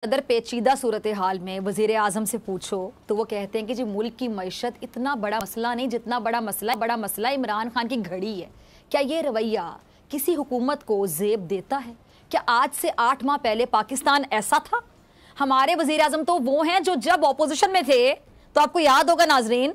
Other पेचीदा सूरत हाल में वज़ीर आज़म से पूछो तो वो कहते हैं कि जी मुल्क की मईशत इतना बड़ा मसला नहीं, जितना बड़ा मसला इमरान खान की घड़ी है। क्या ये रवैया किसी हुकूमत को ज़ेब देता है? क्या आज से 8 माह पहले पाकिस्तान ऐसा था? हमारे वज़ीर आज़म तो वो हैं जो जब ऑपोजिशन में थे, तो आपको याद होगा नाजरीन,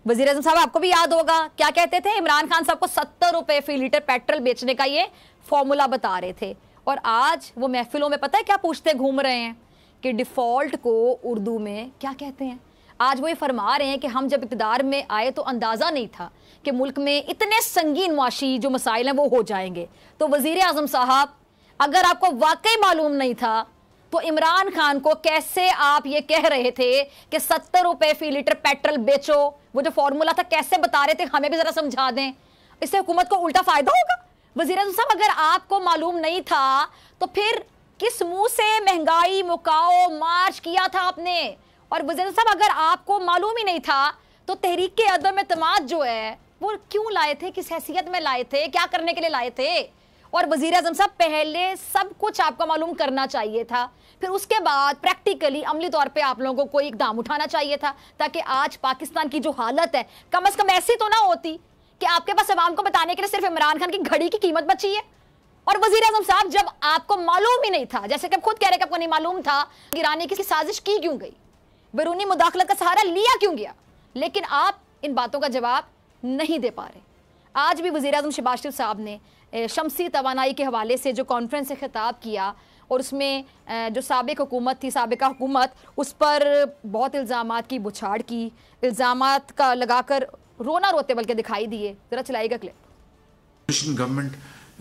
वज़ीर आज़म साहब आपको भी याद होगा, क्या कहते थे? इमरान खान साहब को 70 रुपए फी लीटर पेट्रोल बेचने का ये फॉर्मूला बता रहे थे। और आज वो महफिलों में पता है क्या पूछते घूम रहे हैं कि डिफ़ॉल्ट को उर्दू में क्या कहते हैं। आज वो ये फरमा रहे हैं कि हम जब इक़्तिदार में आए तो अंदाज़ा नहीं था कि मुल्क में इतने संगीन मुआशी जो मसाइल हैं वो हो जाएंगे। तो वज़ीर आज़म साहब, अगर आपको वाकई मालूम नहीं था तो इमरान खान को कैसे आप ये कह रहे थे कि 70 रुपए फी लीटर पेट्रोल बेचो? वो जो फॉर्मूला था कैसे बता रहे थे, हमें भी ज़रा समझा दें। इससे हुकूमत को उल्टा फ़ायदा होगा। वज़ीर आज़म साहब, अगर आपको मालूम नहीं था तो फिर किस मुंह से महंगाई मुकाओ मार्च किया था आपने? और वज़ीर साहब, अगर आपको मालूम ही नहीं था तो तहरीक के अदम एतमाद जो है वो क्यों लाए थे, किस हैसियत में लाए थे, क्या करने के लिए लाए थे? और वज़ीर आज़म साहब, पहले सब कुछ आपको मालूम करना चाहिए था, फिर उसके बाद प्रैक्टिकली अमली तौर पे आप लोगों को कोई इक़दाम उठाना चाहिए था, ताकि आज पाकिस्तान की जो हालत है कम अज़ कम ऐसी तो ना होती कि आपके पास अवाम को बताने के लिए सिर्फ इमरान खान की घड़ी की कीमत बची है। और वज़ीर आज़म साहब, जब आपको मालूम ही नहीं था, जैसे कि आप खुद कह रहे कि आपको नहीं मालूम था, गिराने की साजिश की क्यों गई, बैरूनी मुदाखलत का सहारा लिया क्यों गया? लेकिन आप इन बातों का जवाब नहीं दे पा रहे। आज भी वज़ीर आज़म शहबाज शरीफ साहब ने शमसी तवानाई के हवाले से जो कॉन्फ्रेंस से खिताब किया और उसमें जो साबिक हुकूमत थी, साबिका हुकूमत, उस पर बहुत इल्ज़ामात की बुछाड़ की, इल्ज़ामात का लगाकर रोना रोते बल्कि दिखाई दिए। ज़रा चलाइएगा क्लिप। गवर्नमेंट